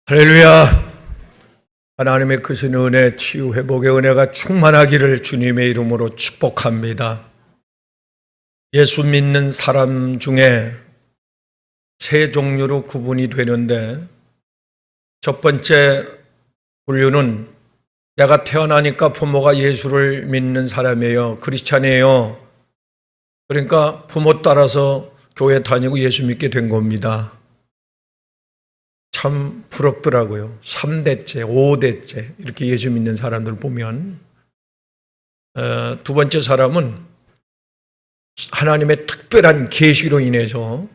할렐루야. 하나님의 크신 은혜, 치유, 회복의 은혜가 충만하기를 주님의 이름으로 축복합니다. 예수 믿는 사람 중에 세 종류로 구분이 되는데, 첫 번째 분류는 내가 태어나니까 부모가 예수를 믿는 사람이에요. 크리스찬이에요. 그러니까 부모 따라서 교회 다니고 예수 믿게 된 겁니다. 참 부럽더라고요. 3대째, 5대째 이렇게 예수 믿는 사람들 보면. 두 번째 사람은 하나님의 특별한 계시로 인해서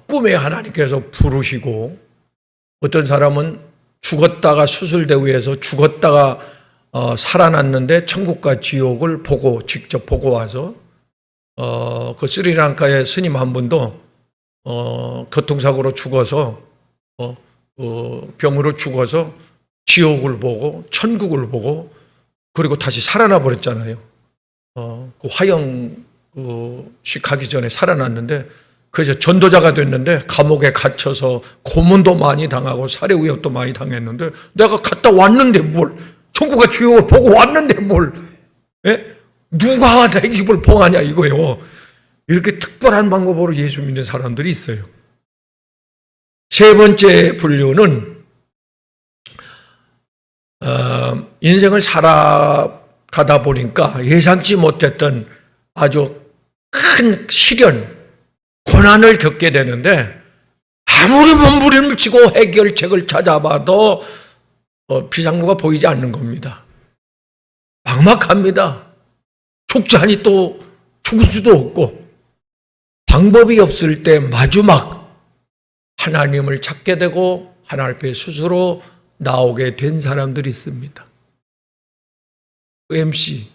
꿈에 하나님께서 부르시고, 어떤 사람은 죽었다가 수술대우에서 죽었다가 살아났는데 천국과 지옥을 보고 직접 보고 와서, 그 스리랑카의 스님 한 분도 교통사고로 죽어서 병으로 죽어서 지옥을 보고 천국을 보고 그리고 다시 살아나 버렸잖아요. 그 화영식 가기 전에 살아났는데, 그래서 전도자가 됐는데 감옥에 갇혀서 고문도 많이 당하고 살해 위협도 많이 당했는데, 내가 갔다 왔는데 뭘, 천국과 지옥을 보고 왔는데 뭘, 누가 내 입을 봉하냐 이거예요. 이렇게 특별한 방법으로 예수 믿는 사람들이 있어요. 세 번째 분류는 인생을 살아가다 보니까 예상치 못했던 아주 큰 시련, 고난을 겪게 되는데, 아무리 몸부림을 치고 해결책을 찾아봐도 비상구가 보이지 않는 겁니다. 막막합니다. 죽지 않니 또 죽을 수도 없고, 방법이 없을 때 마지막 하나님을 찾게 되고 하나님 앞에 스스로 나오게 된 사람들이 있습니다. 그 MC,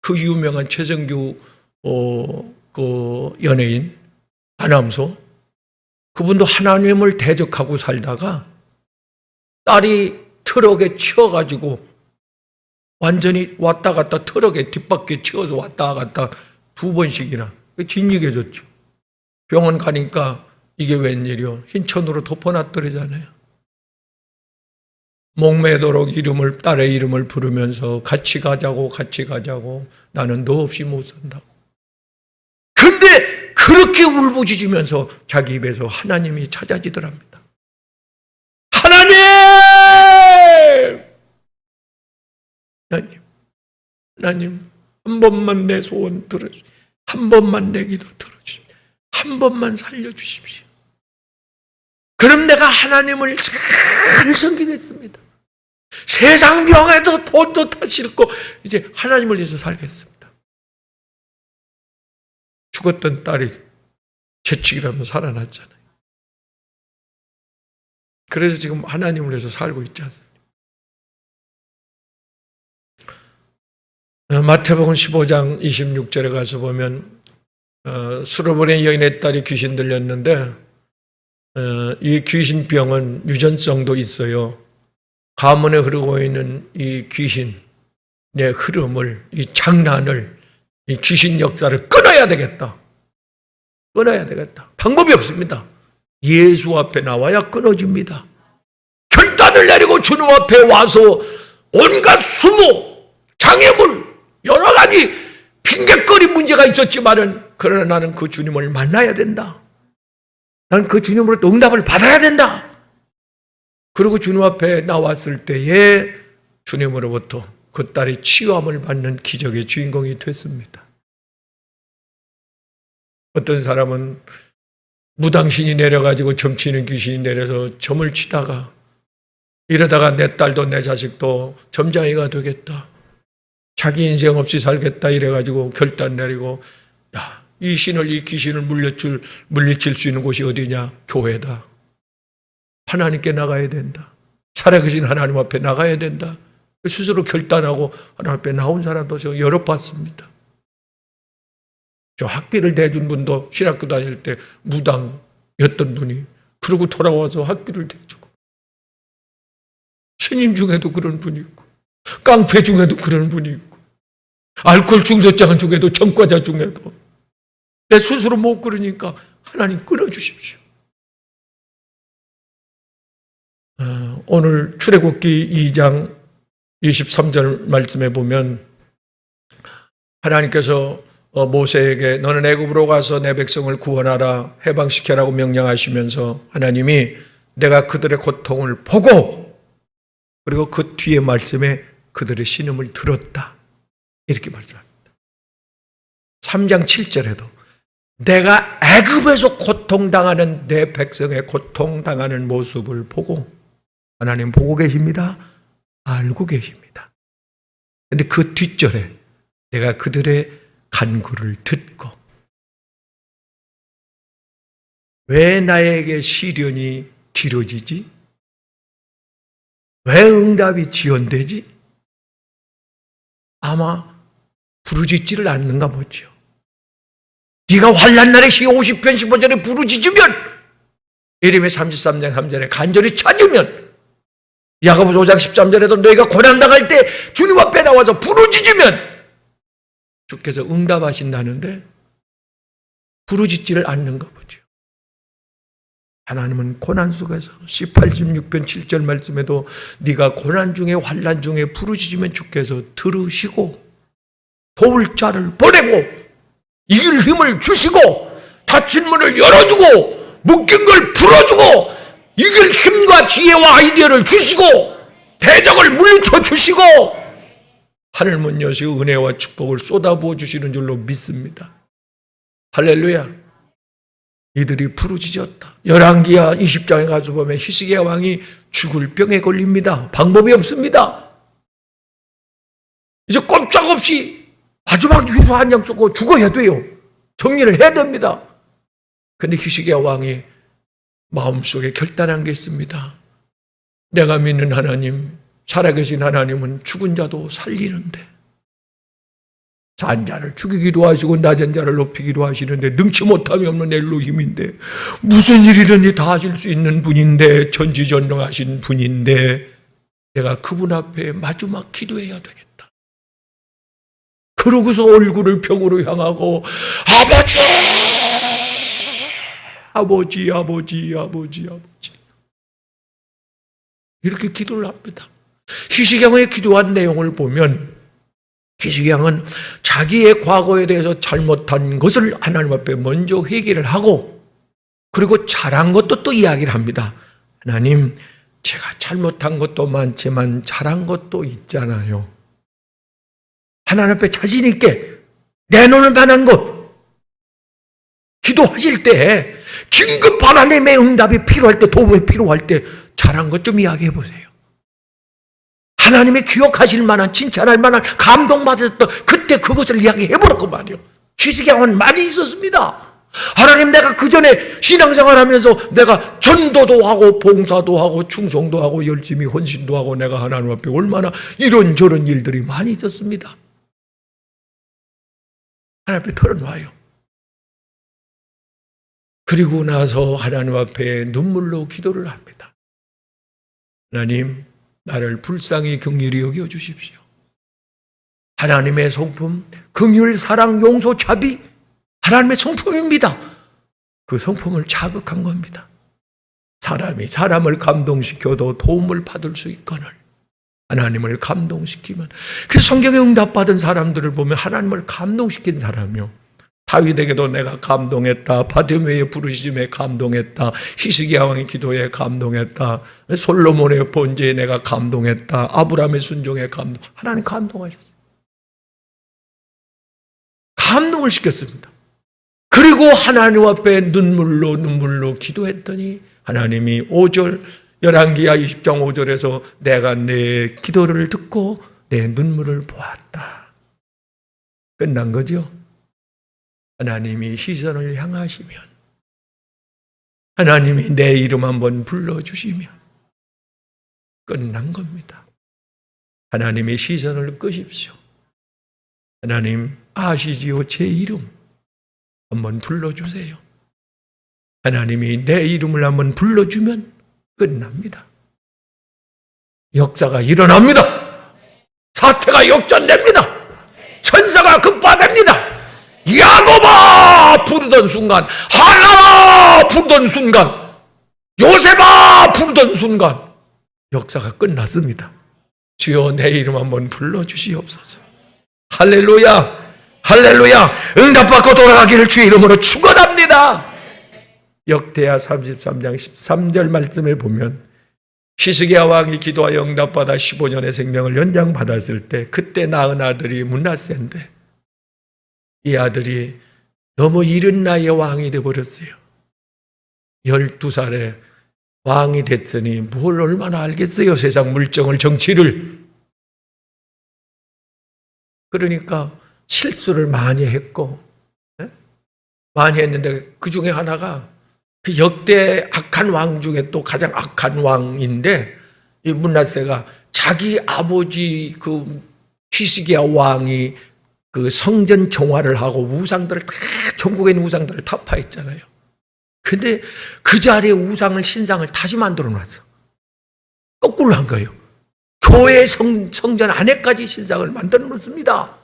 그 유명한 최정규 그 연예인, 아나운서, 그분도 하나님을 대적하고 살다가 딸이 트럭에 치여가지고 완전히 왔다 갔다, 트럭에 뒷바퀴에 치여서 왔다 갔다 2번씩이나 진익해졌죠. 병원 가니까 이게 웬일이요? 흰 천으로 덮어놨더래잖아요. 목매도록 딸의 이름을 부르면서 같이 가자고 나는 너 없이 못 산다고. 근데 그렇게 울부짖으면서 자기 입에서 하나님이 찾아지더랍니다. 하나님, 한 번만 내 소원 들어주십시오. 한 번만 내 기도 들어주십시오. 한 번만 살려주십시오. 그럼 내가 하나님을 잘 섬기겠습니다. 세상 병에도 돈도 다 싫고 이제 하나님을 위해서 살겠습니다. 죽었던 딸이 재치기라면 살아났잖아요. 그래서 지금 하나님을 위해서 살고 있지 않습니까? 마태복음 15장 26절에 가서 보면, 수로보낸 여인의 딸이 귀신 들렸는데, 이 귀신병은 유전성도 있어요. 가문에 흐르고 있는 이 귀신의 흐름을, 이 장난을, 이 귀신 역사를 끊어야 되겠다. 방법이 없습니다. 예수 앞에 나와야 끊어집니다. 결단을 내리고 주님 앞에 와서 온갖 수모, 장애물, 여러 가지 핑계거리 문제가 있었지만은, 그러나 나는 그 주님을 만나야 된다. 나는 그 주님으로부터 응답을 받아야 된다. 그리고 주님 앞에 나왔을 때에 주님으로부터 그 딸이 치유함을 받는 기적의 주인공이 됐습니다. 어떤 사람은 무당신이 내려가지고 점치는 귀신이 내려서 점을 치다가, 이러다가 내 딸도 내 자식도 점장이가 되겠다, 자기 인생 없이 살겠다 이래가지고 결단 내리고, 이 귀신을 물리칠 수 있는 곳이 어디냐? 교회다. 하나님께 나가야 된다. 살아계신 하나님 앞에 나가야 된다. 스스로 결단하고 하나님 앞에 나온 사람도 저 여러 봤습니다. 저 학비를 대준 분도 신학교 다닐 때 무당이었던 분이 그러고 돌아와서 학비를 대주고, 스님 중에도 그런 분이 있고, 깡패 중에도 그런 분이 있고, 알코올 중독자 중에도, 전과자 중에도. 내 스스로 못 그러니까 하나님 끊어주십시오. 오늘 출애굽기 2장 23절 말씀에 보면 하나님께서 모세에게 너는 애굽으로 가서 내 백성을 구원하라 해방시켜라고 명령하시면서 하나님이 내가 그들의 고통을 보고 그리고 그 뒤에 말씀에 그들의 신음을 들었다 이렇게 말씀합니다. 3장 7절에도 내가 애굽에서 고통당하는 내 백성의 고통당하는 모습을 보고 하나님 보고 계십니다. 알고 계십니다. 그런데 그 뒷절에 내가 그들의 간구를 듣고 왜 나에게 시련이 길어지지? 왜 응답이 지연되지? 아마 부르짖지를 않는가 보죠. 네가 환난 날에 시 50편 15절에 부르짖으면 예레미야 33장 3절에 간절히 찾으면 야고보서 5장 13절에도 너희가 고난당할 때 주님 앞에 나와서 부르짖으면 주께서 응답하신다는데 부르짖지를 않는가 보죠. 하나님은 고난 속에서 18, 16편 7절 말씀에도 네가 고난 중에 환난 중에 부르짖으면 주께서 들으시고 도울 자를 보내고 이길 힘을 주시고 닫힌 문을 열어주고 묶인 걸 풀어주고 이길 힘과 지혜와 아이디어를 주시고 대적을 물리쳐 주시고 하늘문 여시고 은혜와 축복을 쏟아부어 주시는 줄로 믿습니다. 할렐루야. 이들이 부르짖었다. 열왕기야 20장에 가서 보면 히스기야 왕이 죽을 병에 걸립니다. 방법이 없습니다. 이제 꼼짝없이 마지막 휴수 한 장 쓰고 죽어야 돼요. 정리를 해야 됩니다. 그런데 히스기야 왕이 마음속에 결단한 게 있습니다. 내가 믿는 하나님, 살아계신 하나님은 죽은 자도 살리는데 산 자를 죽이기도 하시고 낮은 자를 높이기도 하시는데 능치 못함이 없는 엘로힘인데 무슨 일이든지 다 하실 수 있는 분인데 전지전능하신 분인데 내가 그분 앞에 마지막 기도해야 되겠다. 그러고서 얼굴을 벽으로 향하고 아버지 아버지 아버지 아버지 아버지 이렇게 기도를 합니다. 히스기야의 기도한 내용을 보면 히스기야는 자기의 과거에 대해서 잘못한 것을 하나님 앞에 먼저 회개를 하고 그리고 잘한 것도 또 이야기를 합니다. 하나님, 제가 잘못한 것도 많지만 잘한 것도 있잖아요. 하나님 앞에 자신 있게 내놓을 만한 것 기도하실 때 긴급 하나님의 응답이 필요할 때 도움이 필요할 때 잘한 것 좀 이야기해 보세요. 하나님의 기억하실 만한 칭찬할 만한 감동받았던 그때 그것을 이야기해 보라고 말이요. 히스기야는 많이 있었습니다. 하나님 내가 그 전에 신앙생활하면서 내가 전도도 하고 봉사도 하고 충성도 하고 열심히 헌신도 하고 내가 하나님 앞에 얼마나 이런저런 일들이 많이 있었습니다. 하나님 앞에 털어놔요. 그리고 나서 하나님 앞에 눈물로 기도를 합니다. 하나님, 나를 불쌍히 긍휼히 여겨주십시오. 하나님의 성품, 긍휼, 사랑, 용서, 자비 하나님의 성품입니다. 그 성품을 자극한 겁니다. 사람이 사람을 감동시켜도 도움을 받을 수 있거늘 하나님을 감동시키면 그래서 성경에 응답받은 사람들을 보면 하나님을 감동시킨 사람이요. 다윗에게도 내가 감동했다. 바디메의 부르짖음에 감동했다. 히스기야 왕의 기도에 감동했다. 솔로몬의 번제에 내가 감동했다. 아브라함의 순종에 감동. 하나님 감동하셨어요. 감동을 시켰습니다. 그리고 하나님 앞에 눈물로 기도했더니 하나님이 5절 열왕기야 20장 5절에서 내가 내 기도를 듣고 내 눈물을 보았다. 끝난 거죠. 하나님이 시선을 향하시면 하나님이 내 이름 한번 불러주시면 끝난 겁니다. 하나님의 시선을 끄십시오. 하나님 아시지요? 제 이름 한번 불러주세요. 하나님이 내 이름을 한번 불러주면 끝납니다. 역사가 일어납니다. 사태가 역전됩니다. 천사가 급파됩니다. 야곱아 부르던 순간, 하나나 부르던 순간, 요셉아 부르던 순간 역사가 끝났습니다. 주여 내 이름 한번 불러주시옵소서. 할렐루야, 할렐루야. 응답받고 돌아가기를 주의 이름으로 축원합니다. 역대하 33장 13절 말씀에 보면 히스기야 왕이 기도하여 응답받아 15년의 생명을 연장받았을 때 그때 낳은 아들이 므낫세인데 이 아들이 너무 이른 나이에 왕이 되어버렸어요. 12살에 왕이 됐으니 뭘 얼마나 알겠어요, 세상 물정을, 정치를. 그러니까 실수를 많이 했고 많이 했는데 그 중에 하나가 그 역대 악한 왕 중에 또 가장 악한 왕인데 이 므낫세가 자기 아버지 그 히스기야 왕이 그 성전 정화를 하고 우상들을 다 전국에 있는 우상들을 타파했잖아요. 근데 그 자리에 우상을 신상을 다시 만들어 놨어. 거꾸로 한 거예요. 교회 성전 안에까지 신상을 만들어 놓습니다.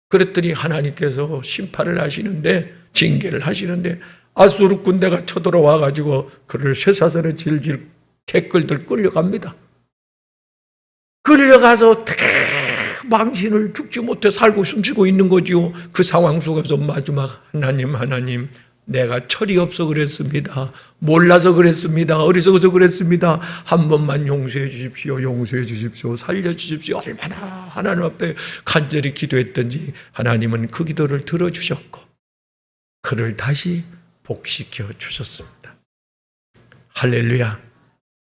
그랬더니 하나님께서 심판을 하시는데, 징계를 하시는데 아수르 군대가 쳐들어와 가지고 그를 쇠사슬에 질질 개끌들 끌려갑니다. 끌려가서 망신을 죽지 못해 살고 숨쉬고 있는 거지요. 그 상황 속에서 마지막 하나님, 내가 철이 없어 그랬습니다. 몰라서 그랬습니다. 어리석어서 그랬습니다. 한 번만 용서해 주십시오. 용서해 주십시오. 살려 주십시오. 얼마나 하나님 앞에 간절히 기도했던지 하나님은 그 기도를 들어주셨고 그를 다시 복시켜 주셨습니다. 할렐루야.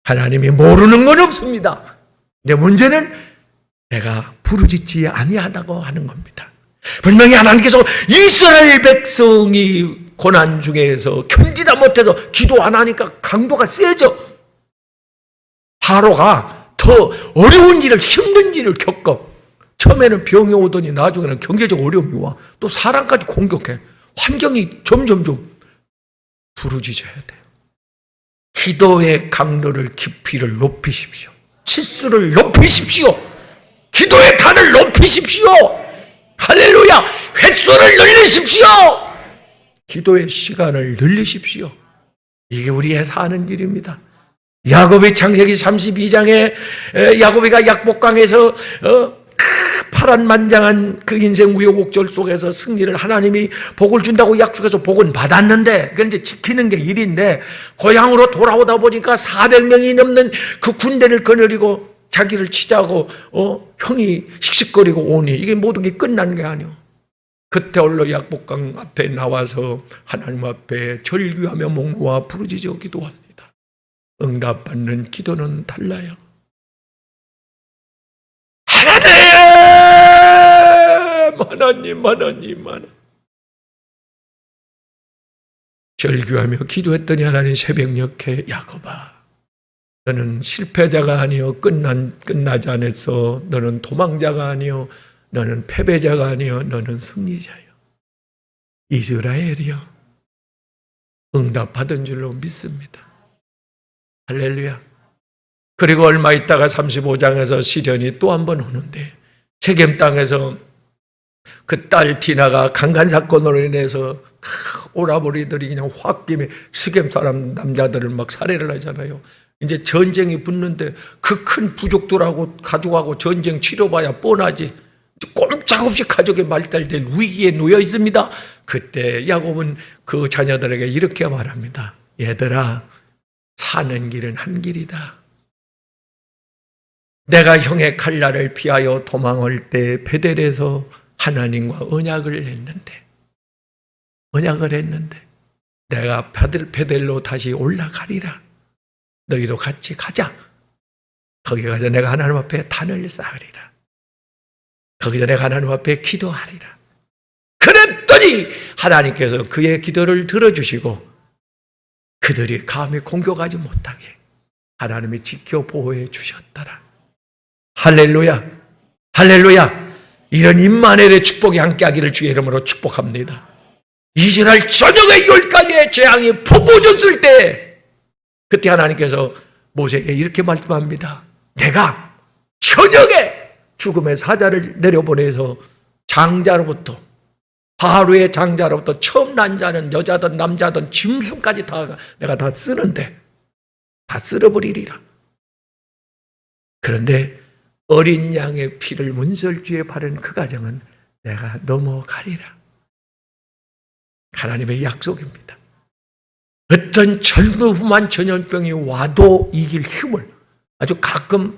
하나님이 모르는 건 없습니다. 내 문제는 내가 부르짖지 아니하다고 하는 겁니다. 분명히 하나님께서 이스라엘 백성이 고난 중에서 견디다 못해서 기도 안 하니까 강도가 세져. 바로가 더 어려운 일을, 힘든 일을 겪어. 처음에는 병이 오더니 나중에는 경제적 어려움이 와. 또 사람까지 공격해. 환경이 점점점 부르짖어야 돼요. 기도의 강도를, 깊이를 높이십시오. 치수를 높이십시오. 기도의 단을 높이십시오. 할렐루야. 횟수를 늘리십시오. 기도의 시간을 늘리십시오. 이게 우리의 사는 길입니다. 야곱의 창세기 32장에 야곱이가 약복강에서 파란만장한 그 인생 우여곡절 속에서 승리를, 하나님이 복을 준다고 약속해서 복은 받았는데 그런데 지키는 게 일인데 고향으로 돌아오다 보니까 400명이 넘는 그 군대를 거느리고 자기를 치자고 형이 씩씩거리고 오니 이게 모든 게 끝난 게 아니오. 그때 홀로 약복강 앞에 나와서 하나님 앞에 절규하며 목놓아 부르짖어 기도합니다. 응답받는 기도는 달라요. 하나님. 절규하며 기도했더니 하나님 새벽녘에 야곱아, 너는 실패자가 아니요 끝나지 않았어. 너는 도망자가 아니요, 너는 패배자가 아니요, 너는 승리자요. 이스라엘이요, 응답받은 줄로 믿습니다. 할렐루야. 그리고 얼마 있다가 35장에서 시련이 또 한 번 오는데 세겜 땅에서 그 딸 디나가 강간 사건으로 인해서 오라버니들이 그냥 홧김에 세겜 사람 남자들을 막 살해를 하잖아요. 이제 전쟁이 붙는데 그 큰 부족들하고 가족하고 전쟁 치러봐야 뻔하지. 꼼짝없이 가족의 말살된 위기에 놓여 있습니다. 그때 야곱은 그 자녀들에게 이렇게 말합니다. 얘들아, 사는 길은 한 길이다. 내가 형의 칼날을 피하여 도망할 때 베델에서 하나님과 언약을 했는데 내가 베델로 다시 올라가리라. 너희도 같이 가자. 거기 가서 내가 하나님 앞에 단을 쌓으리라. 거기서 내가 하나님 앞에 기도하리라. 그랬더니 하나님께서 그의 기도를 들어주시고 그들이 감히 공격하지 못하게 하나님이 지켜 보호해 주셨더라. 할렐루야. 이런 임마누엘의 축복이 함께하기를 주의 이름으로 축복합니다. 이스라엘 전역의 10가지의 재앙이 퍼부어졌을 때 그때 하나님께서 모세에게 이렇게 말씀합니다. 내가 전역에 죽음의 사자를 내려보내서 장자로부터, 바로의 장자로부터 처음 난 자는 여자든 남자든 짐승까지 다 내가 다 쓰는데 다 쓸어버리리라. 그런데 어린 양의 피를 문설주에 바른 그 가정은 내가 넘어가리라. 하나님의 약속입니다. 어떤 전무후무한 전염병이 와도 이길 힘을 아주 가끔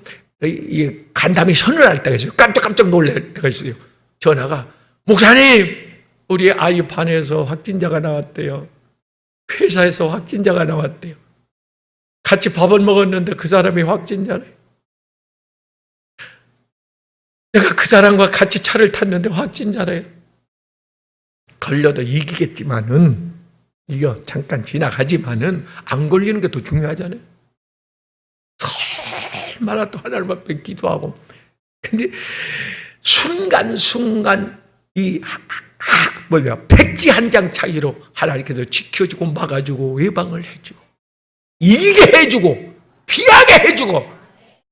간담이 선언할 때가 있어요. 깜짝 놀랄 때가 있어요. 전화가 목사님 우리 아이 반에서 확진자가 나왔대요. 회사에서 확진자가 나왔대요. 같이 밥을 먹었는데 그 사람이 확진자래요. 내가 그 사람과 같이 차를 탔는데 확진자래요. 걸려도 이기겠지만은 이거 잠깐 지나가지만은 안 걸리는 게 더 중요하잖아요. 얼마나 또 하나님 앞에 기도하고. 근데 순간순간 이 백지 한 장 차이로 하나님께서 지켜주고 막아주고 예방을 해주고 이기게 해주고 피하게 해주고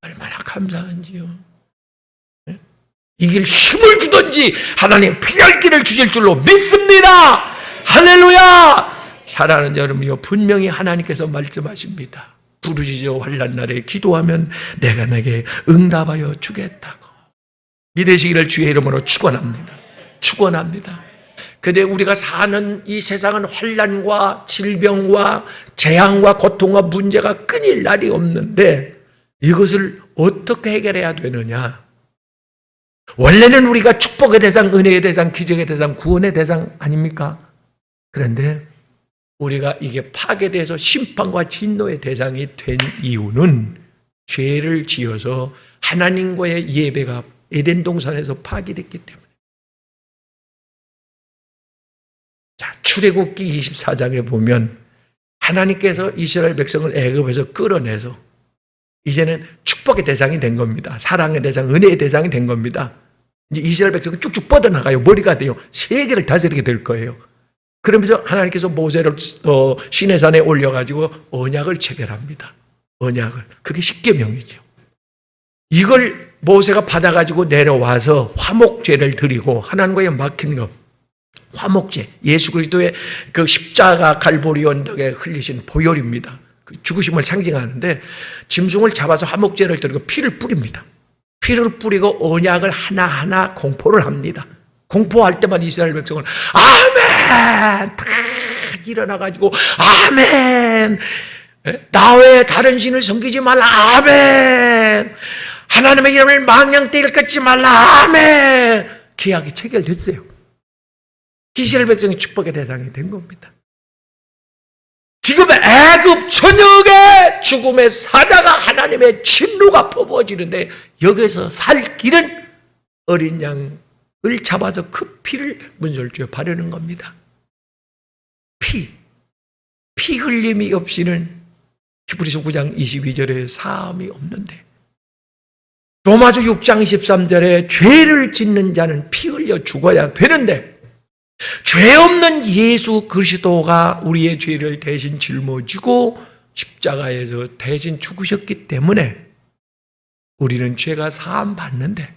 얼마나 감사한지요. 이길 힘을 주든지 하나님 피할 길을 주실 줄로 믿습니다. 할렐루야. 사랑하는 여러분이요, 분명히 하나님께서 말씀하십니다. 부르짖어 환난 날에 기도하면 내가 내게 응답하여 주겠다고. 믿으시기를 주의 이름으로 축원합니다. 축원합니다. 근데 우리가 사는 이 세상은 환난과 질병과 재앙과 고통과 문제가 끊일 날이 없는데 이것을 어떻게 해결해야 되느냐? 원래는 우리가 축복의 대상, 은혜의 대상, 기적의 대상, 구원의 대상 아닙니까? 그런데 우리가 이게 파괴돼서 심판과 진노의 대상이 된 이유는 죄를 지어서 하나님과의 예배가 에덴 동산에서 파괴됐기 때문에. 자, 출애굽기 24장에 보면 하나님께서 이스라엘 백성을 애굽에서 끌어내서 이제는 축복의 대상이 된 겁니다. 사랑의 대상, 은혜의 대상이 된 겁니다. 이제 이스라엘 백성은 쭉쭉 뻗어나가요. 머리가 돼요. 세계를 다스리게 될 거예요. 그러면서 하나님께서 모세를 시내산에 올려가지고 언약을 체결합니다. 언약을. 그게 십계명이죠. 이걸 모세가 받아가지고 내려와서 화목제를 드리고 하나님과의 막힌 것. 화목제. 예수 그리스도의 그 십자가 갈보리 언덕에 흘리신 보혈입니다. 그 죽으심을 상징하는데 짐승을 잡아서 화목제를 드리고 피를 뿌립니다. 피를 뿌리고 언약을 하나하나 공포를 합니다. 공포할 때만 이스라엘 백성은 아멘! 다 일어나가지고 아멘! 나 외에 다른 신을 섬기지 말라 아멘! 하나님의 이름을 망령되이 끊지 말라 아멘! 계약이 체결됐어요. 이스라엘 백성이 축복의 대상이 된 겁니다. 지금 애굽 전역에 죽음의 사자가 하나님의 진노가 퍼부어지는데 여기서 살 길은 어린 양을 잡아서 그 피를 문설주에 바르는 겁니다. 피 흘림이 없이는 히브리서 9장 22절에 사함이 없는데 로마서 6장 23절에 죄를 짓는 자는 피 흘려 죽어야 되는데 죄 없는 예수 그리스도가 우리의 죄를 대신 짊어지고 십자가에서 대신 죽으셨기 때문에 우리는 죄가 사함 받는데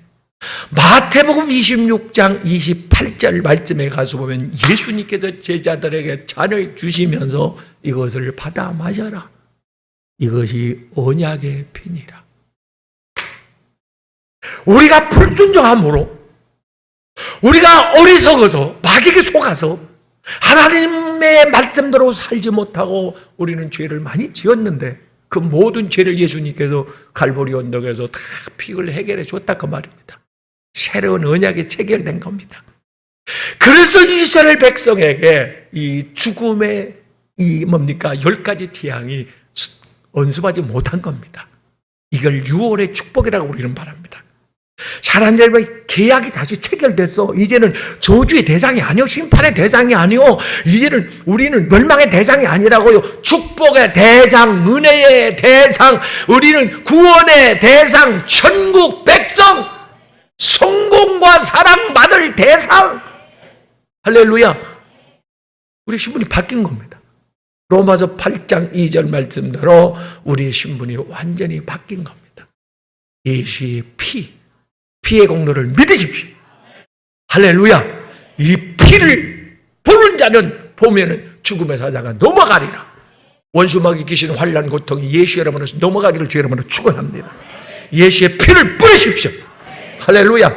마태복음 26장 28절 말씀에 가서 보면 예수님께서 제자들에게 잔을 주시면서 이것을 받아 마셔라. 이것이 언약의 피니라. 우리가 불순종함으로 우리가 어리석어서 마귀에게 속아서 하나님의 말씀대로 살지 못하고 우리는 죄를 많이 지었는데 그 모든 죄를 예수님께서 갈보리 언덕에서 다 피를 해결해 줬다 그 말입니다. 새로운 언약이 체결된 겁니다. 그래서 이스라엘 백성에게 이 죽음의 이 뭡니까 10가지 재앙이 언습하지 못한 겁니다. 이걸 6월의 축복이라고 우리는 말합니다. 사랑하는 여러분, 계약이 다시 체결됐어. 이제는 저주의 대상이 아니요, 심판의 대상이 아니요, 이제는 우리는 멸망의 대상이 아니라고요. 축복의 대상, 은혜의 대상, 우리는 구원의 대상, 천국 백성, 성공과 사랑받을 대상. 할렐루야. 우리 신분이 바뀐 겁니다. 로마서 8장 2절 말씀대로 우리의 신분이 완전히 바뀐 겁니다. 예수의 피의 공로를 믿으십시오. 할렐루야. 이 피를 보는 자는 보면은 죽음의 사자가 넘어가리라. 원수마귀 귀신 환난 고통이 예수 이름으로 넘어가기를 주 이름으로 축원합니다. 예수의 피를 뿌리십시오. 할렐루야.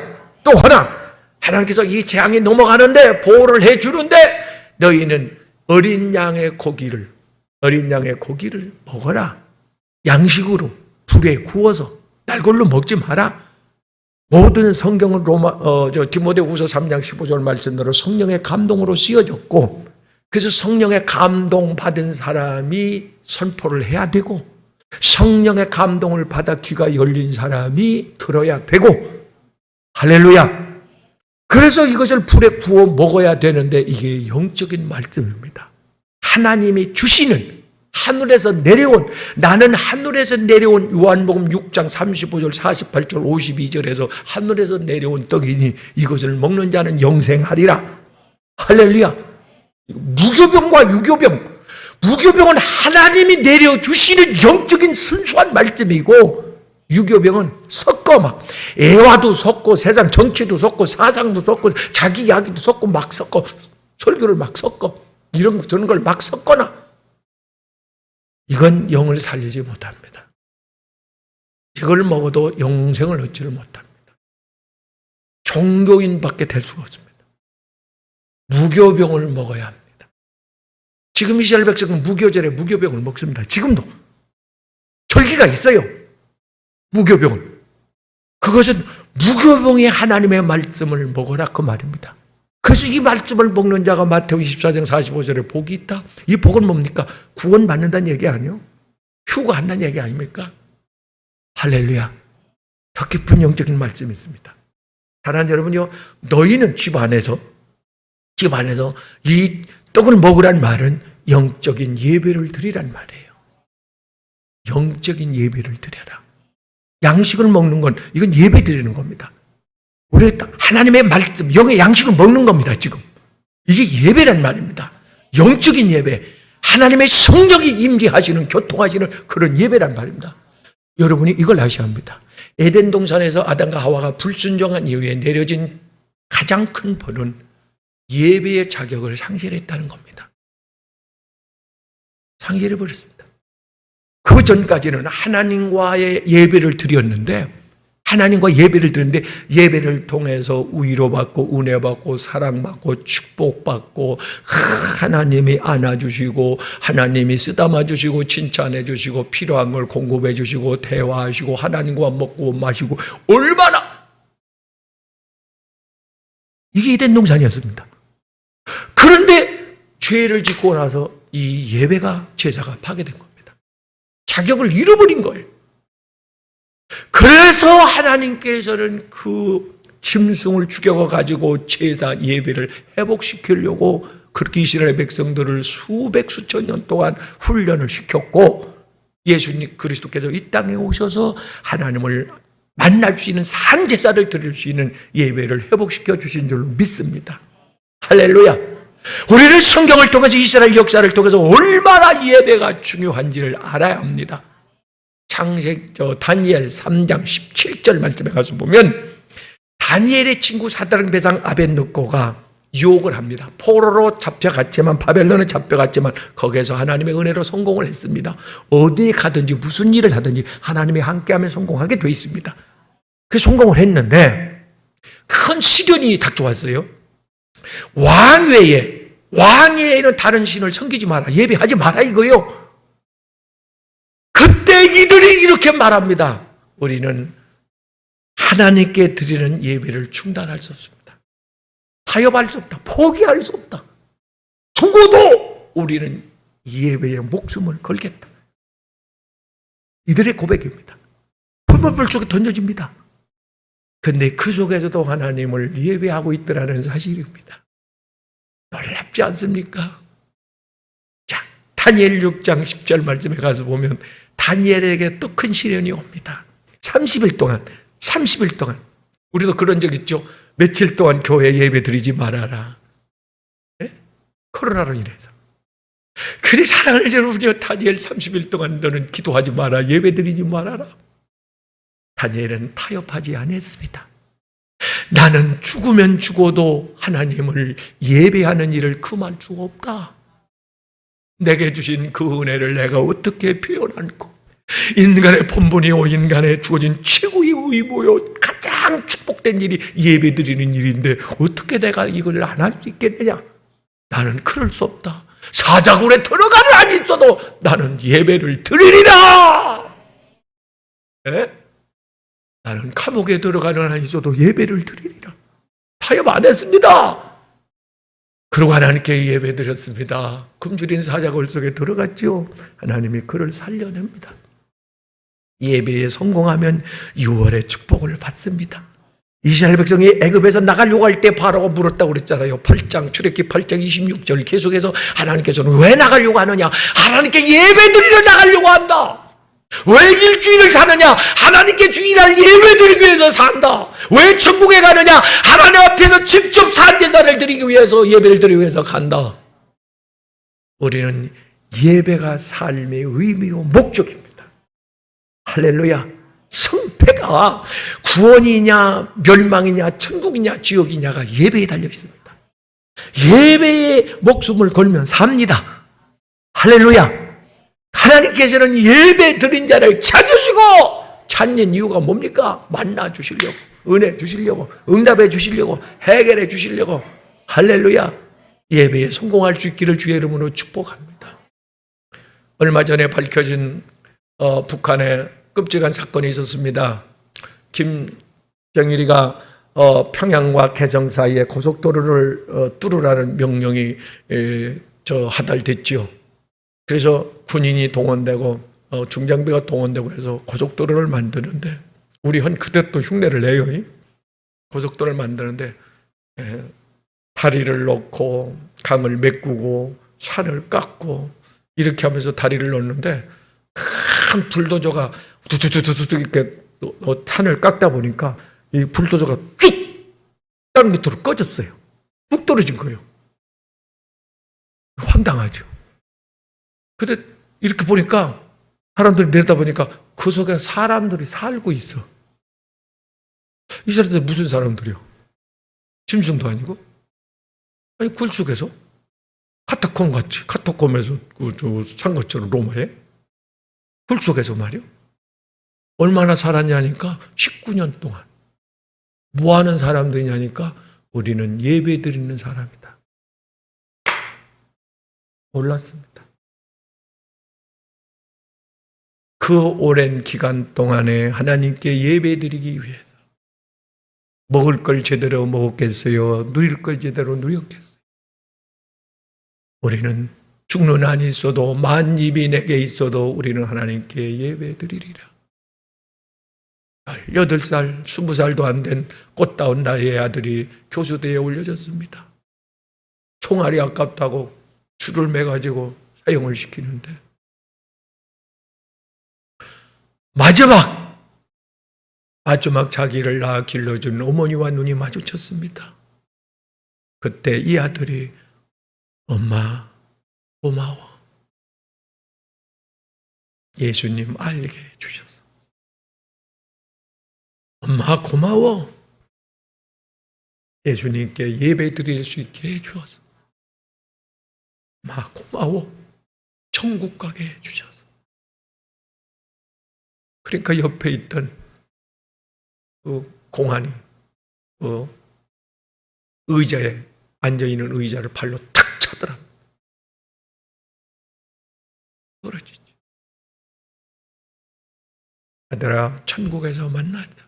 또 하나, 하나님께서 이 재앙이 넘어가는데 보호를 해주는데 너희는 어린 양의 고기를 먹어라. 양식으로 불에 구워서 날걸로 먹지 마라. 모든 성경은 디모데후서 3장 15절 말씀대로 성령의 감동으로 쓰여졌고, 그래서 성령의 감동 받은 사람이 선포를 해야 되고, 성령의 감동을 받아 귀가 열린 사람이 들어야 되고, 할렐루야. 그래서 이것을 불에 구워 먹어야 되는데 이게 영적인 말씀입니다. 하나님이 주시는, 하늘에서 내려온, 나는 하늘에서 내려온, 요한복음 6장 35절 48절 52절에서 하늘에서 내려온 떡이니 이것을 먹는 자는 영생하리라. 할렐루야. 무교병과 유교병, 무교병은 하나님이 내려주시는 영적인 순수한 말씀이고, 유교병은 섞어 막 애화도 섞고 세상 정치도 섞고 사상도 섞고 자기 이야기도 섞고 막 섞어 설교를 막 섞어 이런 저런 걸 막 섞거나, 이건 영을 살리지 못합니다. 이걸 먹어도 영생을 얻지를 못합니다. 종교인밖에 될 수가 없습니다. 무교병을 먹어야 합니다. 지금 이스라엘 백성은 무교절에 무교병을 먹습니다. 지금도 절기가 있어요. 무교병은. 그것은 무교병의 하나님의 말씀을 먹어라 그 말입니다. 그래서 이 말씀을 먹는 자가 마태복음 24장 45절에 복이 있다. 이 복은 뭡니까? 구원받는다는 얘기 아니에요? 휴거한다는 얘기 아닙니까? 할렐루야. 더 깊은 영적인 말씀이 있습니다. 사랑하는 여러분요, 너희는 집 안에서 이 떡을 먹으란 말은 영적인 예배를 드리란 말이에요. 영적인 예배를 드려라. 양식을 먹는 건 이건 예배 드리는 겁니다. 우리 하나님의 말씀, 영의 양식을 먹는 겁니다. 지금 이게 예배란 말입니다. 영적인 예배, 하나님의 성령이 임재하시는, 교통하시는 그런 예배란 말입니다. 여러분이 이걸 아셔야 합니다. 에덴 동산에서 아담과 하와가 불순종한 이후에 내려진 가장 큰 벌은 예배의 자격을 상실했다는 겁니다. 상실해버렸습니다. 그 전까지는 하나님과의 예배를 드렸는데, 예배를 통해서 위로받고 은혜받고 사랑받고 축복받고 하나님이 안아주시고 하나님이 쓰다마 주시고 칭찬해 주시고 필요한 걸 공급해 주시고 대화하시고 하나님과 먹고 마시고, 얼마나 이게 에덴 동산이었습니다. 그런데 죄를 짓고 나서 이 예배가, 제사가 파괴된 겁니다. 자격을 잃어버린 거예요. 그래서 하나님께서는 그 짐승을 죽여가지고 제사 예배를 회복시키려고 그렇게 이스라엘 백성들을 수천 년 동안 훈련을 시켰고, 예수님 그리스도께서 이 땅에 오셔서 하나님을 만날 수 있는 산 제사를 드릴 수 있는 예배를 회복시켜 주신 줄로 믿습니다. 할렐루야. 우리는 성경을 통해서, 이스라엘 역사를 통해서 얼마나 예배가 중요한지를 알아야 합니다. 다니엘 3장 17절 말씀에 가서 보면, 다니엘의 친구 사드락 메삭 아벳느고가 유혹을 합니다. 포로로 잡혀갔지만, 바벨론에 잡혀갔지만 거기에서 하나님의 은혜로 성공을 했습니다. 어디에 가든지 무슨 일을 하든지 하나님이 함께하면 성공하게 되어 있습니다. 그래서 성공을 했는데 큰 시련이 닥쳐왔어요. 왕 외에는 다른 신을 섬기지 마라, 예배하지 마라 이거요. 그때 이들이 이렇게 말합니다. 우리는 하나님께 드리는 예배를 중단할 수 없습니다. 타협할 수 없다. 포기할 수 없다. 죽어도 우리는 예배에 목숨을 걸겠다. 이들의 고백입니다. 불법불 속에 던져집니다. 그런데 그 속에서도 하나님을 예배하고 있더라는 사실입니다. 놀랍지 않습니까? 자, 다니엘 6장 10절 말씀에 가서 보면 다니엘에게 또 큰 시련이 옵니다. 30일 동안 우리도 그런 적 있죠. 며칠 동안 교회 예배 드리지 말아라. 네? 코로나로 인해서. 그리 사랑하는 여러분이요, 다니엘 30일 동안 너는 기도하지 마라, 예배 드리지 말아라. 다니엘은 타협하지 않았습니다. 나는 죽으면 죽어도 하나님을 예배하는 일을 금할 수가 없다. 내게 주신 그 은혜를 내가 어떻게 표현할까? 인간의 본분이요 인간의 주어진 최고의 의무요 가장 축복된 일이 예배드리는 일인데 어떻게 내가 이걸 안 할 수 있겠느냐? 나는 그럴 수 없다. 사자굴에 들어가는 한이 있어도 나는 예배를 드리리라. 네? 나는 감옥에 들어가는 한이 있어도 예배를 드리리라. 타협 안 했습니다. 그러고 하나님께 예배 드렸습니다. 굶주린 사자굴 속에 들어갔죠. 하나님이 그를 살려냅니다. 예배에 성공하면 6월의 축복을 받습니다. 이스라엘 백성이 애굽에서 나가려고 할 때 바로가 물었다고 그랬잖아요. 8장 출애굽기 8장 26절 계속해서 하나님께서는 왜 나가려고 하느냐? 하나님께 예배드리러 나가려고 한다. 왜 일주일을 사느냐? 하나님께 주일날 예배드리기 위해서 산다. 왜 천국에 가느냐? 하나님 앞에서 직접 산제사를 드리기 위해서 예배를 드리기 위해서 간다. 우리는 예배가 삶의 의미요 목적입니다. 할렐루야. 성패가 구원이냐 멸망이냐 천국이냐 지옥이냐가 예배에 달려 있습니다. 예배에 목숨을 걸면 삽니다. 할렐루야. 하나님께서는 예배 드린 자를 찾으시고 찾는 이유가 뭡니까? 만나 주시려고, 은혜 주시려고, 응답해 주시려고, 해결해 주시려고. 할렐루야. 예배에 성공할 수 있기를 주의 이름으로 축복합니다. 얼마 전에 밝혀진 북한의 끔찍한 사건이 있었습니다. 김정일이가 평양과 개성 사이에 고속도로를 뚫으라는 명령이 하달됐죠. 그래서 군인이 동원되고 중장비가 동원되고 해서 고속도로를 만드는데 우리 한 그때 또 흉내를 내요. 고속도로를 만드는데 다리를 놓고 강을 메꾸고 산을 깎고 이렇게 하면서 다리를 놓는데 큰 불도저가 두두두두두 이렇게 산을 깎다 보니까 이 불도저가 쭉 땅 밑으로 꺼졌어요. 뚝 떨어진 거예요. 황당하죠. 근데 이렇게 보니까 사람들이 내려다보니까 그 속에 사람들이 살고 있어. 이 사람들 무슨 사람들이요? 짐승도 아니고? 아니 굴 속에서 카타콤 같이 카타콤에서 산 것처럼 로마에 굴 속에서 말이요. 얼마나 살았냐니까 19년 동안. 뭐 하는 사람들이냐니까 우리는 예배 드리는 사람이다. 몰랐습니다. 그 오랜 기간 동안에 하나님께 예배 드리기 위해서 먹을 걸 제대로 먹었겠어요? 누릴 걸 제대로 누렸겠어요? 우리는 죽는 한이 있어도 만 입이 내게 있어도 우리는 하나님께 예배 드리리라. 8살, 20살도 안 된 꽃다운 나이의 아들이 교수대에 올려졌습니다. 총알이 아깝다고 줄을 매가지고 사용을 시키는데 마지막 자기를 낳아 길러준 어머니와 눈이 마주쳤습니다. 그때 이 아들이 엄마 고마워. 예수님 알게 해주셔서. 엄마 고마워. 예수님께 예배 드릴 수 있게 해주어서. 엄마 고마워. 천국 가게 해주셔서. 그러니까 옆에 있던 그 공안이 의자에 앉아있는 의자를 발로 탁 차더라. 떨어지지. 아들아 천국에서 만나자.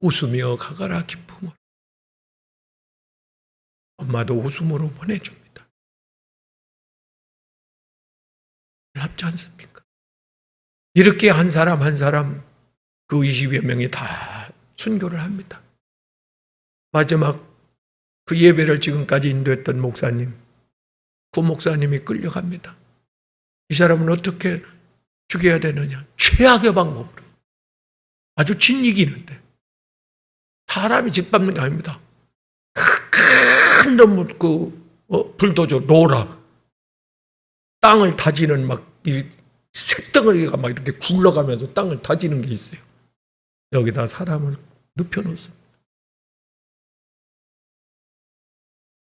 웃으며 가거라 기쁨으로. 엄마도 웃음으로 보내줍니다. 놀랍지 않습니까? 이렇게 한 사람 한 사람 그 20여 명이 다 순교를 합니다. 마지막 그 예배를 지금까지 인도했던 목사님, 그 목사님이 끌려갑니다. 이 사람은 어떻게 죽여야 되느냐? 최악의 방법으로. 아주 진이기는데 사람이 짓밟는 게 아닙니다. 큰 너무 불도저 로라 땅을 다지는 막 이 쇳덩어리가 막 이렇게 굴러가면서 땅을 다지는 게 있어요. 여기다 사람을 눕혀놓습니다.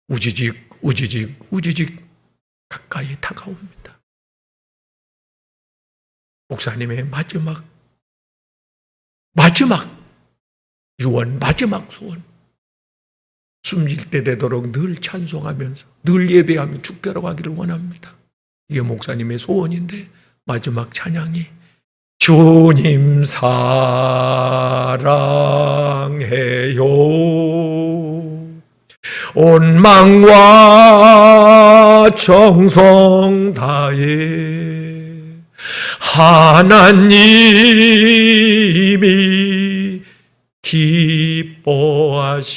우지직 가까이 다가옵니다. 목사님의 마지막 유언, 마지막 소원. 숨질 때 되도록 늘 찬송하면서 늘 예배하며 죽게로 가기를 원합니다. 이게 목사님의 소원인데 마지막 찬양이 주님 사랑해요 온 마음과 정성 다해 하나님이 기뻐하실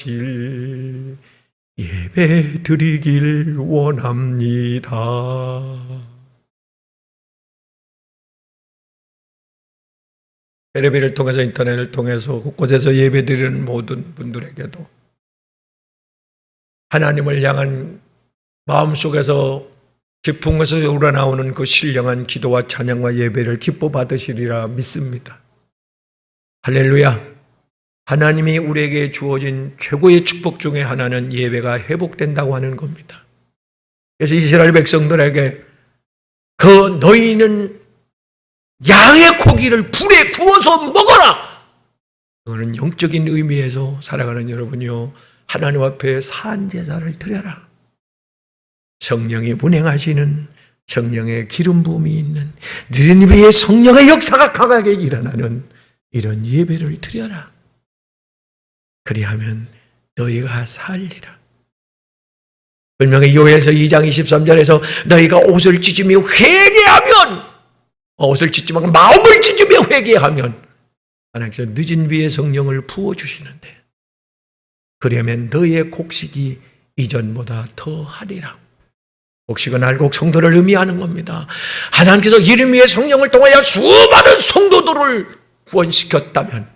예배 드리길 원합니다. 텔레비를 통해서 인터넷을 통해서 곳곳에서 예배 드리는 모든 분들에게도 하나님을 향한 마음속에서 깊은 곳에서 우러나오는 그 신령한 기도와 찬양과 예배를 기뻐 받으시리라 믿습니다. 할렐루야. 하나님이 우리에게 주어진 최고의 축복 중에 하나는 예배가 회복된다고 하는 겁니다. 그래서 이스라엘 백성들에게 그 너희는 양의 고기를 불에 구워서 먹어라. 그거는 영적인 의미에서 살아가는 여러분이요, 하나님 앞에 산제사를 드려라. 성령이 운행하시는, 성령의 기름 부음이 있는, 느리느리의 성령의 역사가 강하게 일어나는 이런 예배를 드려라. 그리하면 너희가 살리라. 분명히 요엘서 2장 23절에서 너희가 옷을 찢으며 회개하면, 옷을 찢지 말고 마음을 찢으며 회개하면 하나님께서 늦은 비의 성령을 부어주시는데, 그러면 너희의 곡식이 이전보다 더하리라. 곡식은 알곡 성도를 의미하는 겁니다. 하나님께서 이름위의 성령을 통하여 수많은 성도들을 구원시켰다면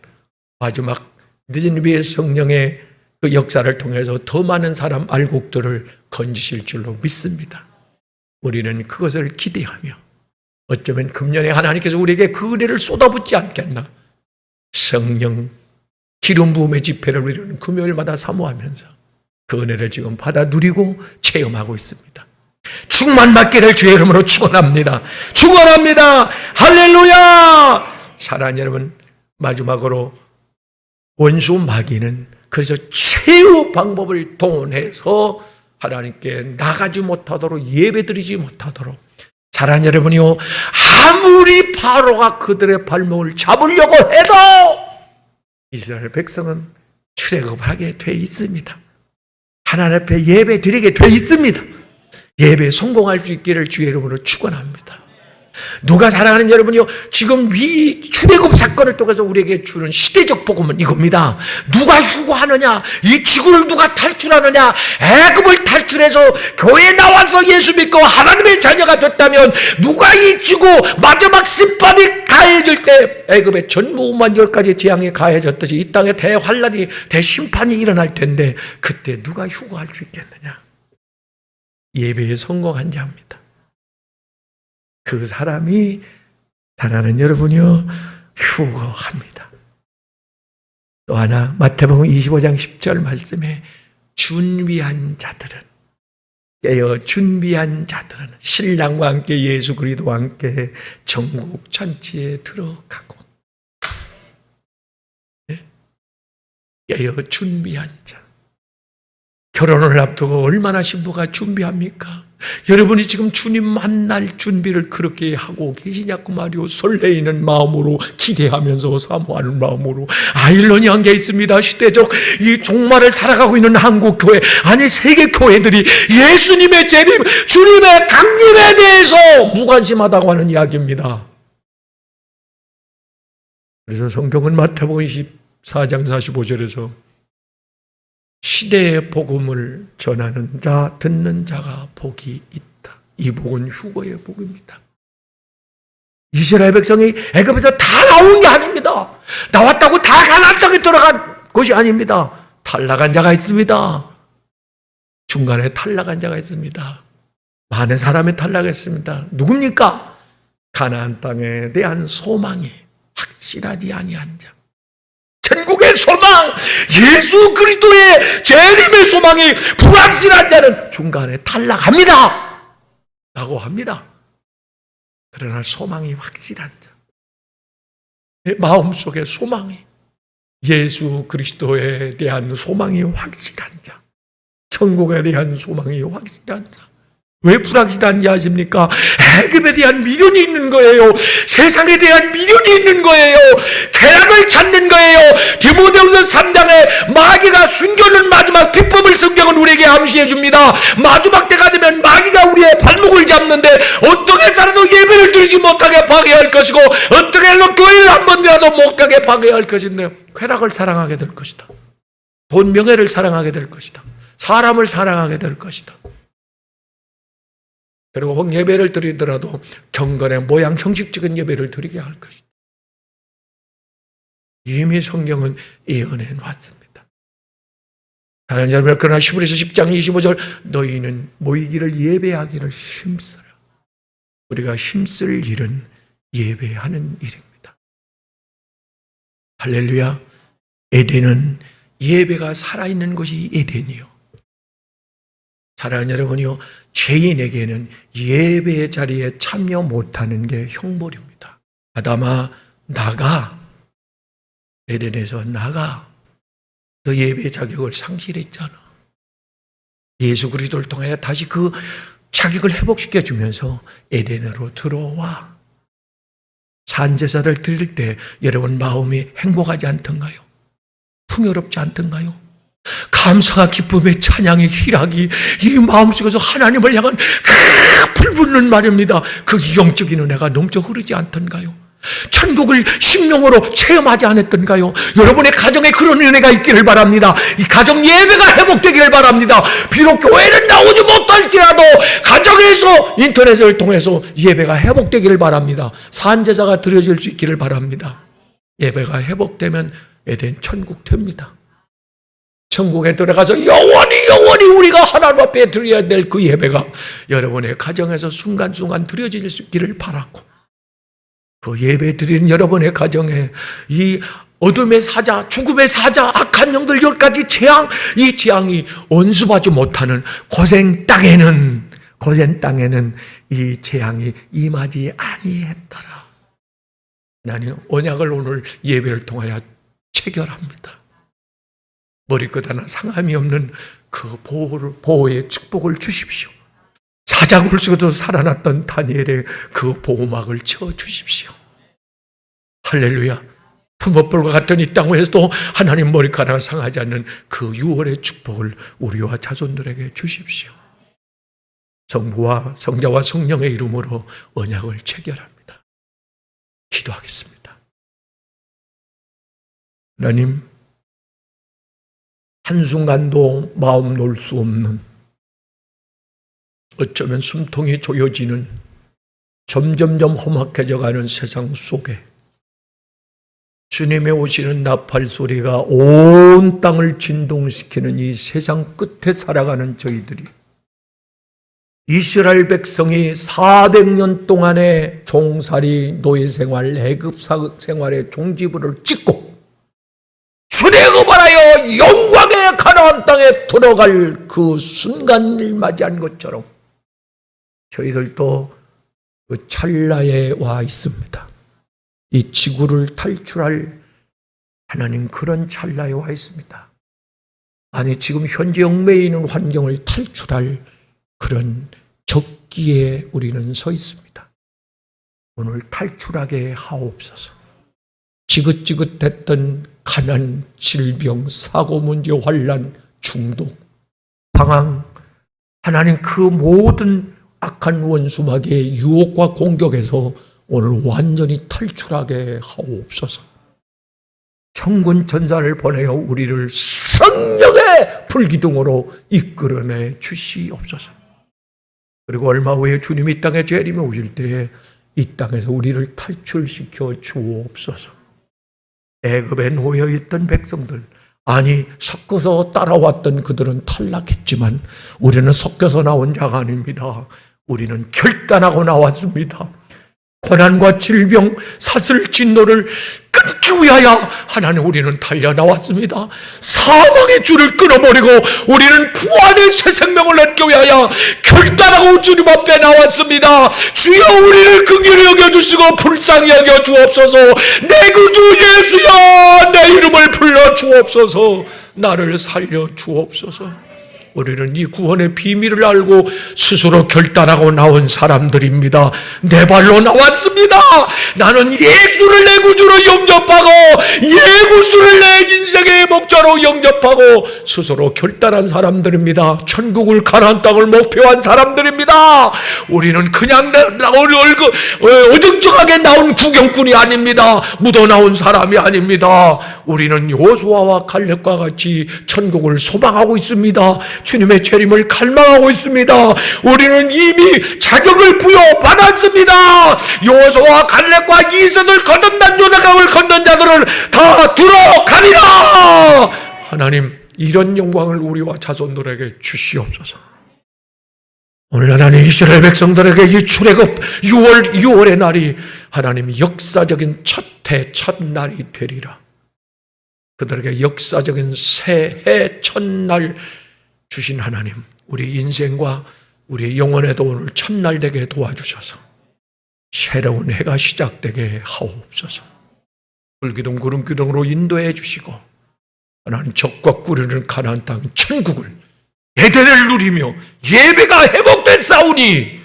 마지막 늦은 비의 성령의 그 역사를 통해서 더 많은 사람 알곡들을 건지실 줄로 믿습니다. 우리는 그것을 기대하며 어쩌면 금년에 하나님께서 우리에게 그 은혜를 쏟아붓지 않겠나. 성령 기름 부음의 집회를 우리는 금요일마다 사모하면서 그 은혜를 지금 받아 누리고 체험하고 있습니다. 충만받기를 주의 이름으로 축원합니다. 축원합니다. 할렐루야. 사랑하는 여러분, 마지막으로 원수 마귀는 그래서 최후 방법을 동원해서 하나님께 나가지 못하도록, 예배드리지 못하도록, 사랑하는 여러분이요, 아무리 바로가 그들의 발목을 잡으려고 해도 이스라엘 백성은 출애굽을 하게 돼 있습니다. 하나님 앞에 예배 드리게 돼 있습니다. 예배에 성공할 수 있기를 주의 이름으로 축원합니다. 누가 사랑하는 여러분이요, 지금 이 출애굽 사건을 통해서 우리에게 주는 시대적 복음은 이겁니다. 누가 휴거하느냐, 이 지구를 누가 탈출하느냐, 애굽을 탈출해서 교회에 나와서 예수 믿고 하나님의 자녀가 됐다면 누가 이 지구 마지막 심판이 가해질 때 애굽의 전무후무한 10가지 재앙이 가해졌듯이 이 땅에 대환란이, 대심판이 일어날 텐데 그때 누가 휴거할 수 있겠느냐? 예배에 성공한 자입니다. 그 사람이, 사랑하는 여러분이요, 휴거합니다. 또 하나 마태복음 25장 10절 말씀에 준비한 자들은, 깨어 준비한 자들은 신랑과 함께 예수 그리스도와 함께 천국 잔치에 들어가고, 깨어 준비한 자. 결혼을 앞두고 얼마나 신부가 준비합니까? 여러분이 지금 주님 만날 준비를 그렇게 하고 계시냐고 말이요. 설레이는 마음으로, 기대하면서 사모하는 마음으로. 아일러니한 게 있습니다. 시대적 이 종말을 살아가고 있는 한국교회, 아니 세계교회들이 예수님의 재림, 주님의 강림에 대해서 무관심하다고 하는 이야기입니다. 그래서 성경은 마태복음 24장 45절에서 시대의 복음을 전하는 자, 듣는 자가 복이 있다. 이 복은 휴거의 복입니다. 이스라엘 백성이 애굽에서 다 나온 게 아닙니다. 나왔다고 다 가나안 땅에 들어간 것이 아닙니다. 탈락한 자가 있습니다. 중간에 탈락한 자가 있습니다. 많은 사람이 탈락했습니다. 누굽니까? 가나안 땅에 대한 소망이 확실하지 아니한 자. 천국의 소망, 예수 그리스도의 재림의 소망이 불확실한 자는 중간에 탈락합니다 라고 합니다. 그러나 소망이 확실한 자, 내 마음속에 소망이, 예수 그리스도에 대한 소망이 확실한 자, 천국에 대한 소망이 확실한 자. 왜 불확실한지 아십니까? 애굽에 대한 미련이 있는 거예요. 세상에 대한 미련이 있는 거예요. 쾌락을 찾는 거예요. 디모데후서 3장에 마귀가 숨겨놓은 마지막 비법을 성경은 우리에게 암시해 줍니다. 마지막 때가 되면 마귀가 우리의 발목을 잡는데 어떻게 살아도 예배를 드리지 못하게 파괴할 것이고 어떻게 해서 교회를 한 번이라도 못 가게 파괴할 것인데 쾌락을 사랑하게 될 것이다. 돈 명예를 사랑하게 될 것이다. 사람을 사랑하게 될 것이다. 그리고 혹 예배를 드리더라도 경건의 모양 형식적인 예배를 드리게 할 것이다. 이미 성경은 예언해 놨습니다. 하나님 여러분, 그러나 히브리서 10장 25절 너희는 모이기를 예배하기를 힘쓰라. 우리가 힘쓸 일은 예배하는 일입니다. 할렐루야. 에덴은 예배가 살아있는 곳이 에덴이요. 사랑하는 여러분이요, 죄인에게는 예배의 자리에 참여 못하는 게 형벌입니다. 아담아, 나가. 에덴에서 나가. 너 예배의 자격을 상실했잖아. 예수 그리스도를 통해 다시 그 자격을 회복시켜주면서 에덴으로 들어와. 산제사를 드릴 때 여러분 마음이 행복하지 않던가요? 풍요롭지 않던가요? 감사와 기쁨의 찬양의 희락이 이 마음속에서 하나님을 향한 그 불붙는 말입니다. 그 영적인 은혜가 넘쳐 흐르지 않던가요? 천국을 심령으로 체험하지 않았던가요? 여러분의 가정에 그런 은혜가 있기를 바랍니다. 이 가정 예배가 회복되기를 바랍니다. 비록 교회는 나오지 못할지라도 가정에서 인터넷을 통해서 예배가 회복되기를 바랍니다. 산제사가 드려질 수 있기를 바랍니다. 예배가 회복되면 에덴 천국 됩니다. 천국에 들어가서 영원히 우리가 하나님 앞에 드려야 될 그 예배가 여러분의 가정에서 순간순간 드려질 수 있기를 바라고, 그 예배 드리는 여러분의 가정에 이 어둠의 사자, 죽음의 사자, 악한 영들 10가지 재앙, 이 재앙이 언습하지 못하는 고생 땅에는 이 재앙이 임하지 아니했더라. 나는 언약을 오늘 예배를 통하여 체결합니다. 머리끝 하나 상함이 없는 그 보호의 축복을 주십시오. 사자굴 속에도 살아났던 다니엘의 그 보호막을 쳐주십시오. 할렐루야. 품업불과 같은 이 땅에서도 하나님 머리끝 하나 상하지 않는 그 유월의 축복을 우리와 자손들에게 주십시오. 성부와 성자와 성령의 이름으로 언약을 체결합니다. 기도하겠습니다. 하나님, 한순간도 마음 놓을 수 없는, 어쩌면 숨통이 조여지는, 점점점 험악해져가는 세상 속에 주님의 오시는 나팔 소리가 온 땅을 진동시키는 이 세상 끝에 살아가는 저희들이, 이스라엘 백성이 400년 동안의 종살이 노예생활, 애굽 생활의 종지부를 찍고 출애굽하여 영광의 가나안 땅에 들어갈 그 순간을 맞이한 것처럼 저희들도 그 찰나에 와 있습니다. 이 지구를 탈출할 하나님 그런 찰나에 와 있습니다. 아니, 지금 현재 얽매여 있는 환경을 탈출할 그런 적기에 우리는 서 있습니다. 오늘 탈출하게 하옵소서. 지긋지긋했던 가난, 질병, 사고 문제, 환난, 중독, 방황, 하나님 그 모든 악한 원수마귀의 유혹과 공격에서 오늘 완전히 탈출하게 하옵소서. 천군 천사를 보내어 우리를 성령의 불기둥으로 이끌어내 주시옵소서. 그리고 얼마 후에 주님이 이 땅에 재림해 오실 때에 이 땅에서 우리를 탈출시켜 주옵소서. 애굽에 놓여 있던 백성들, 아니 섞어서 따라왔던 그들은 탈락했지만 우리는 섞여서 나온 자가 아닙니다. 우리는 결단하고 나왔습니다. 고난과 질병, 사슬 진노를 끊기 위하여 하나님 우리는 달려 나왔습니다. 사망의 줄을 끊어버리고 우리는 구원의 새 생명을 얻기 위하여 결단하고 주님 앞에 나왔습니다. 주여 우리를 긍휼히 여겨주시고 불쌍히 여겨 주옵소서. 내 구주 예수여 내 이름을 불러 주옵소서. 나를 살려 주옵소서. 우리는 이 구원의 비밀을 알고 스스로 결단하고 나온 사람들입니다. 내 발로 나왔습니다. 나는 예수를 내 구주로 영접하고 예수를 내 인생의 목자로 영접하고 스스로 결단한 사람들입니다. 천국을 가나안 땅을 목표한 사람들입니다. 우리는 그냥 어정쩡하게 나온 구경꾼이 아닙니다. 묻어나온 사람이 아닙니다. 우리는 여호수아와 갈렙과 같이 천국을 소망하고 있습니다. 주님의 재림을 갈망하고 있습니다. 우리는 이미 자격을 부여받았습니다. 여호수아와 갈렙과 이색을 거듭난 요단강을 건넌 자들은 다 들어가리라. 하나님 이런 영광을 우리와 자손들에게 주시옵소서. 오늘 하나님 이스라엘 백성들에게 이 출애굽 6월의 날이 하나님 역사적인 첫해 첫날이 되리라. 그들에게 역사적인 새해 첫날 주신 하나님, 우리 인생과 우리의 영혼에도 오늘 첫날 되게 도와주셔서 새로운 해가 시작되게 하옵소서. 불기둥 구름기둥으로 인도해 주시고 하나님 적과 꾸르는 가나안 땅 천국을 에덴을 누리며 예배가 회복됐사오니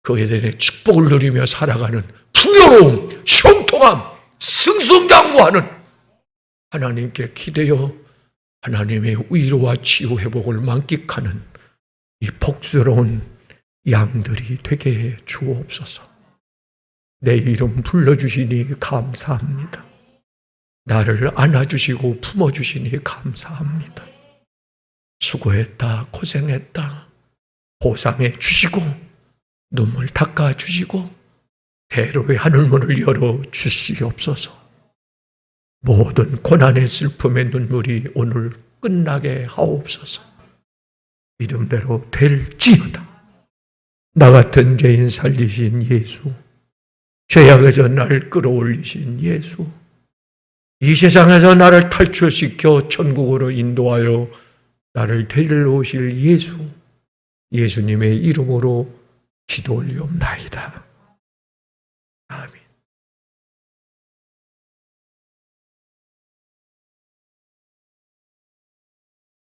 그 에덴의 축복을 누리며 살아가는 풍요로움, 형통함, 승승장구하는 하나님께 기대어 하나님의 위로와 치유 회복을 만끽하는 이 복스러운 양들이 되게 해 주옵소서. 내 이름 불러주시니 감사합니다. 나를 안아주시고 품어주시니 감사합니다. 수고했다, 고생했다, 보상해 주시고 눈물 닦아주시고 대로의 하늘문을 열어 주시옵소서. 모든 고난의 슬픔의 눈물이 오늘 끝나게 하옵소서. 믿음대로 될지어다. 나 같은 죄인 살리신 예수, 죄악에서 나를 끌어올리신 예수, 이 세상에서 나를 탈출시켜 천국으로 인도하여 나를 데리러 오실 예수, 예수님의 이름으로 기도 올리옵나이다.